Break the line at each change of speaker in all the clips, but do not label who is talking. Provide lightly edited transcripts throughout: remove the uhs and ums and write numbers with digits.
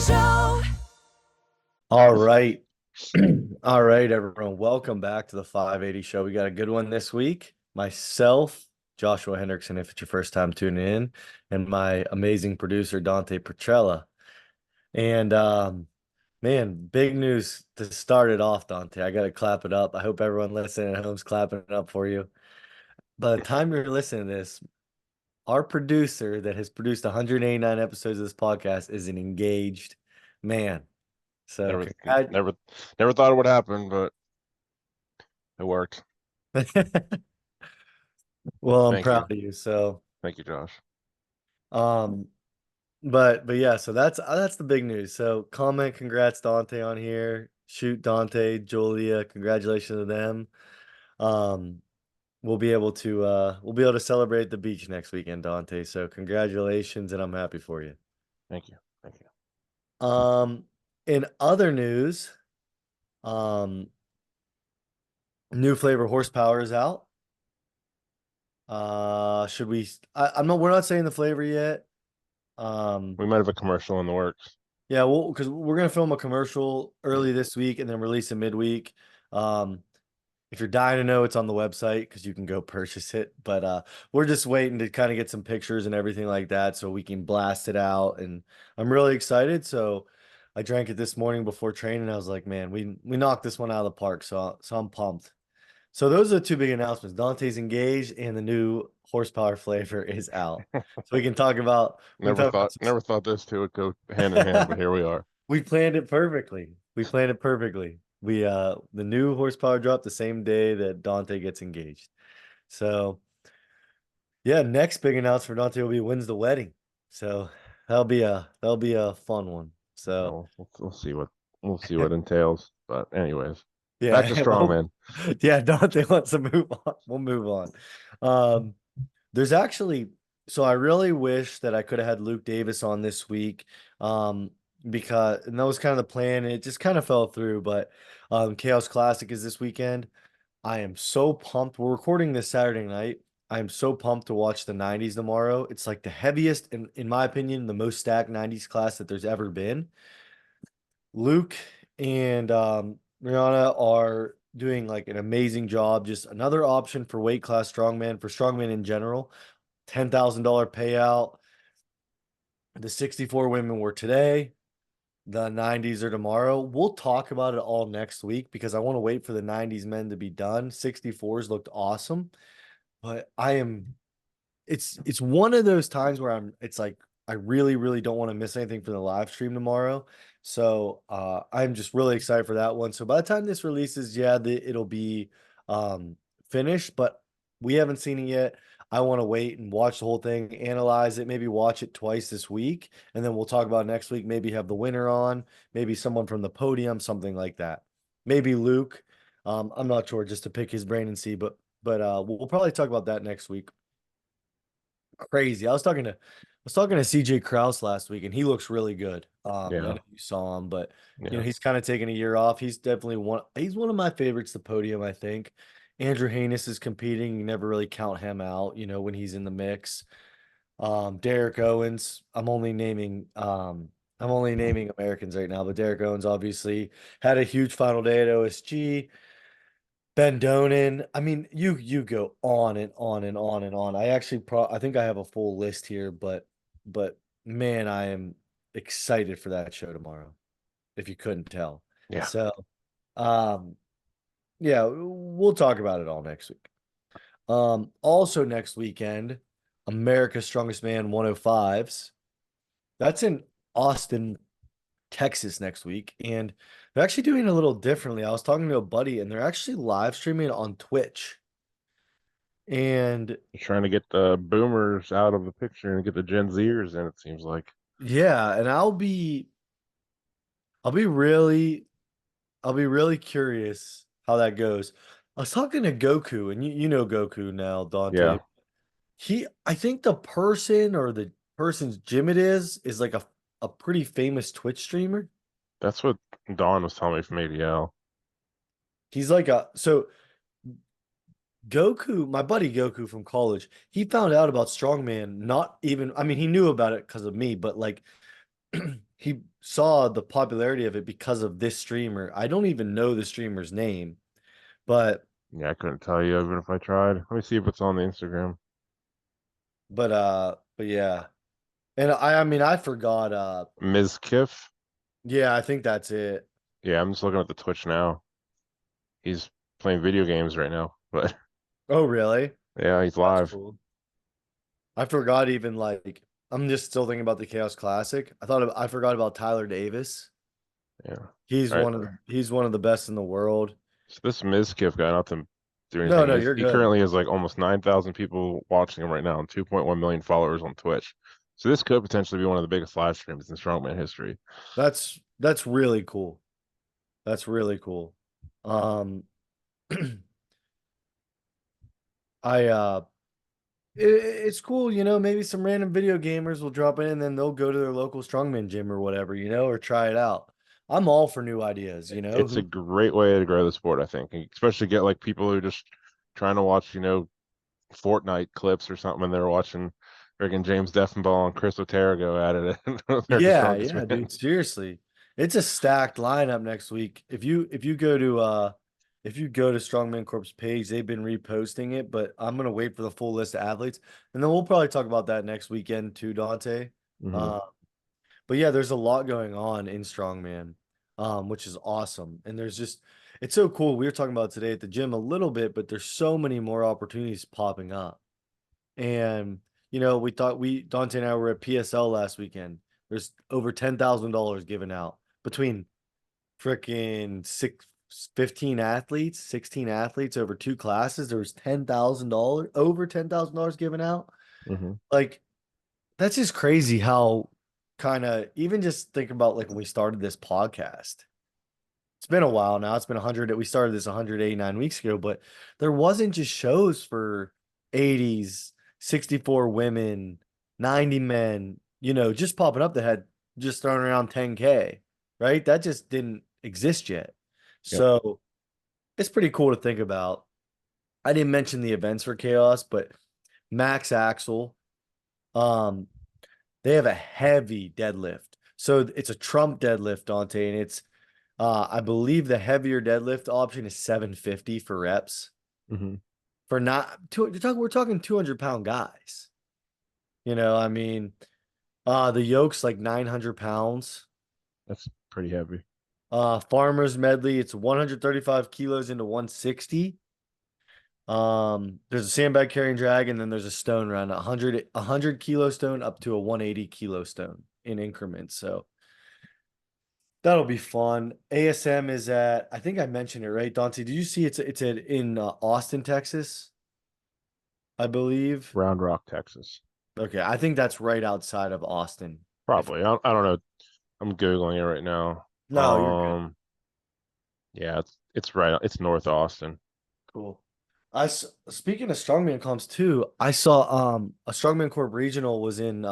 Show.
All right. All right, everyone. Welcome back to the 580 show. We got a good one this week. Myself, Joshua Hendrickson, if it's your first time tuning in, and my amazing producer, Dante Petrella. And man, big news to start it off, Dante. I got to clap it up. I hope everyone listening at home's clapping it up for you. By the time you're listening to this, our producer that has produced 189 episodes of this podcast is an engaged man. So
Never,
congrats.
never thought it would happen, but it worked.
Well, I'm
Thank you,
proud of you. So,
thank you, Josh.
um, but yeah, so that's the big news. So comment, congrats Dante on here. Shoot Dante, Julia, congratulations to them. Um, we'll be able to celebrate the beach next weekend, Dante. So congratulations, and I'm happy for you.
Thank you, thank you.
In other news, um, new flavor horsepower is out. Should we? I'm not. We're not saying the flavor yet.
We might have a commercial in the works.
Yeah, well, because we're gonna film a commercial early this week and then release it midweek. Um, if you're dying to know, it's on the website because you can go purchase it. But we're just waiting to kind of get some pictures and everything like that so we can blast it out. And I'm really excited. So I drank it this morning before training. I was like, man, we knocked this one out of the park. So I'm pumped. So those are the two big announcements. Dante's engaged and the new horsepower flavor is out. So we can talk about
Never thought those two would go hand in hand, but here we are.
we planned it perfectly. We planned it perfectly. We the new horsepower dropped the same day that Dante gets engaged. So yeah, next big announcement for Dante will be wins the wedding. So that'll be a fun one. So
We'll see what entails. But anyways, back to
yeah,
strongman.
yeah, Dante wants to move on. We'll move on. Um, there's actually, so I really wish that I could have had Luke Davis on this week. Because and that was kind of the plan. And it just kind of fell through. But Chaos Classic is this weekend. I am so pumped. We're recording this Saturday night. I am so pumped to watch the 90s tomorrow. It's like the heaviest, in my opinion, the most stacked 90s class that there's ever been. Luke and Rihanna are doing like an amazing job. Just another option for weight class strongman, for strongman in general. $10,000 payout. The 64 women were today. The 90s are tomorrow. We'll talk about it all next week because I want to wait for the 90s men to be done. 64s looked awesome, but it's one of those times where it's like I really, really don't want to miss anything for the live stream tomorrow. So I'm just really excited for that one. So by the time this releases, yeah, it'll be finished, but we haven't seen it yet. I want to wait and watch the whole thing, analyze it, maybe watch it twice this week, and then we'll talk about it next week. Maybe have the winner on, maybe someone from the podium, something like that. Maybe Luke. I'm not sure, just to pick his brain and see, but we'll probably talk about that next week. Crazy. I was talking to CJ Kraus last week and he looks really good. I
Yeah,
know you saw him, but
yeah.
he's kind of taking a year off. He's one of my favorites, the podium, I think. Andrew Hanus is competing. You never really count him out, when he's in the mix. Derek Owens, I'm only naming Americans right now, but Derek Owens obviously had a huge final day at OSG. Ben Donen. I mean, you go on and on and on and on. I think I have a full list here, but man, I am excited for that show tomorrow, if you couldn't tell.
Yeah.
So, um, yeah, we'll talk about it all next week. Also next weekend, America's Strongest Man 105s. That's in Austin, Texas next week, and they're actually doing it a little differently. I was talking to a buddy, and they're actually live streaming it on Twitch. And
Trying to get the boomers out of the picture and get the Gen Zers in, it seems like.
yeah, and I'll be really curious how that goes. I was talking to Goku, and you know Goku now, Dante.
Yeah,
I think the person or the person's gym it is like a pretty famous Twitch streamer.
that's what Dawn was telling me from ADL.
He's like so Goku, my buddy Goku from college, he found out about strongman. Not even, I mean, he knew about it because of me, but like he saw the popularity of it because of this streamer. I don't even know the streamer's name, but
Yeah, I couldn't tell you even if I tried. Let me see if it's on the Instagram.
but yeah. And I mean I forgot
Ms. Kiff.
yeah, I think that's it.
Yeah, I'm just looking at the Twitch now. He's playing video games right now, but
Oh, really?
yeah, he's
That's
live.
cool. I forgot even like I'm just still thinking about the Chaos Classic. I forgot about Tyler Davis.
Yeah.
He's
All right.
one of the best in the world.
So this Mizkif guy, not to do
No,
anything,
no, you're
he
good.
currently has like almost 9,000 people watching him right now and 2.1 million followers on Twitch. So this could potentially be one of the biggest live streams in strongman history.
That's really cool. That's really cool. Um I it's cool, maybe some random video gamers will drop in and then they'll go to their local strongman gym or whatever, or try it out. I'm all for new ideas,
It's a
who
great way to grow the sport, I think, and especially get like people who are just trying to watch, Fortnite clips or something, and they're watching friggin' James Deffinball and Chris Otero go at it, and they're the
Yeah,
strongest
yeah,
man.
dude. Seriously. It's a stacked lineup next week. If you go to Strongman Corp's page, they've been reposting it, but I'm gonna wait for the full list of athletes. And then we'll probably talk about that next weekend too, Dante.
Hmm.
Uh, but yeah, there's a lot going on in Strongman, which is awesome. And it's so cool. We were talking about it today at the gym a little bit, but there's so many more opportunities popping up. And we thought Dante and I were at PSL last weekend. There's over $10,000 given out between freaking 15 athletes, 16 athletes over two classes. There was $10,000, over $10,000 given out.
Hmm.
Like, that's just crazy how kind of even just think about like when we started this podcast. It's been a while now. It's been 100. We started this 189 weeks ago, but there wasn't just shows for 80s, 64 women, 90 men, just popping up that had just thrown around 10K, right? That just didn't exist yet.
Yep.
So it's pretty cool to think about. I didn't mention the events for Chaos, but Max Axel, um, they have a heavy deadlift. So it's a Trump deadlift, Dante, and I believe the heavier deadlift option is 750 for reps.
Hmm.
For not we're talking 200-pound guys. I mean, the yoke's like 900 pounds.
That's pretty heavy.
Farmers medley, it's 135 kilos into 160. There's a sandbag carrying drag, and then there's a stone run, 100 kilo stone up to a 180 kilo stone in increments. So that'll be fun. ASM is at, I think I mentioned it, right, Dante? Did you see in Austin, Texas, I believe?
Round Rock, Texas.
Okay, I think that's right outside of Austin. If
Probably. I don't know. I'm Googling it right now.
No, you're good.
Yeah, it's right. It's North Austin.
Cool. Speaking of strongman comps too, I saw a strongman corp regional was in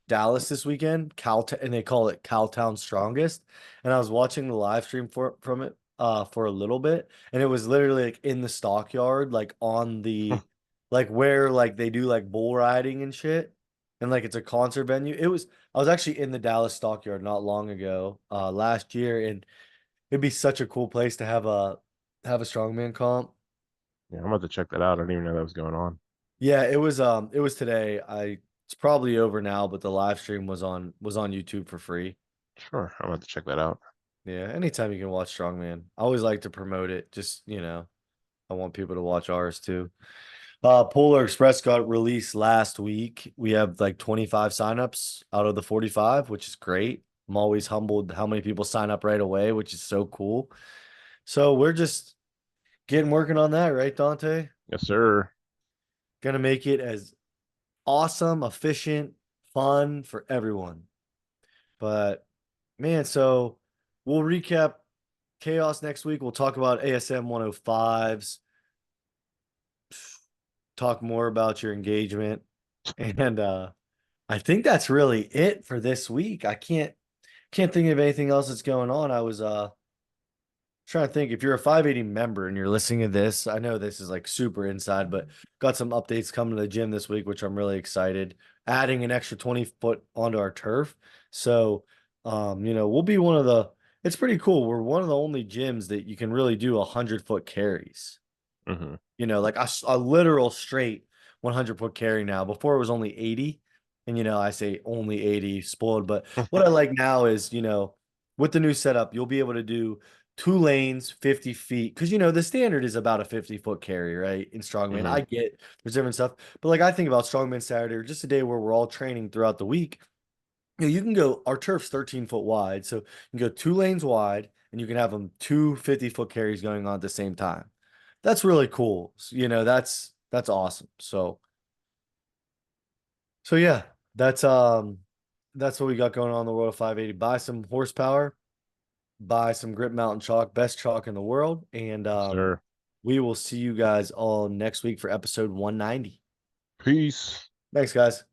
Dallas this weekend, and they call it Cowtown Strongest. And I was watching the live stream from it for a little bit, and it was literally like in the stockyard, like on the like where like they do like bull riding and shit. And like it's a concert venue. I was actually in the Dallas stockyard not long ago, last year, and it'd be such a cool place to have a strongman comp.
Yeah, I'm about to check that out. I didn't even know that was going on.
Yeah, it was today. It's probably over now, but the live stream was on YouTube for free.
Sure, I'm about to check that out.
Yeah, anytime you can watch Strongman. I always like to promote it. Just, I want people to watch ours too. Polar Express got released last week. We have like 25 signups out of the 45, which is great. I'm always humbled how many people sign up right away, which is so cool. So we're just getting working on that, right, Dante?
Yes, sir.
Gonna make it as awesome, efficient, fun for everyone. But man, so we'll recap Chaos next week. We'll talk about ASM 105s, talk more about your engagement. And I think that's really it for this week. I can't think of anything else that's going on. I was trying to think if you're a 580 member and you're listening to this. I know this is like super inside, but got some updates coming to the gym this week, which I'm really excited. adding an extra 20 foot onto our turf. So, we'll be one of the, it's pretty cool. We're one of the only gyms that you can really do 100-foot carries.
Hmm.
Like a literal straight 100-foot carry now. Before it was only 80. And, I say only 80, spoiled. But what I like now is, with the new setup, you'll be able to do 2 lanes, 50 feet. Because, the standard is about a 50-foot carry, right? In strongman.
Hmm.
I get there's different stuff. But like I think about strongman Saturday or just a day where we're all training throughout the week. You can go, our turf's 13 foot wide. So you can go 2 lanes wide and you can have them 2 50-foot carries going on at the same time. That's really cool. That's awesome. So yeah, that's what we got going on in the world of 580. Buy some horsepower, buy some Grip Mountain chalk, best chalk in the world, and
Sir.
we will see you guys all next week for episode 190.
Peace.
Thanks, guys.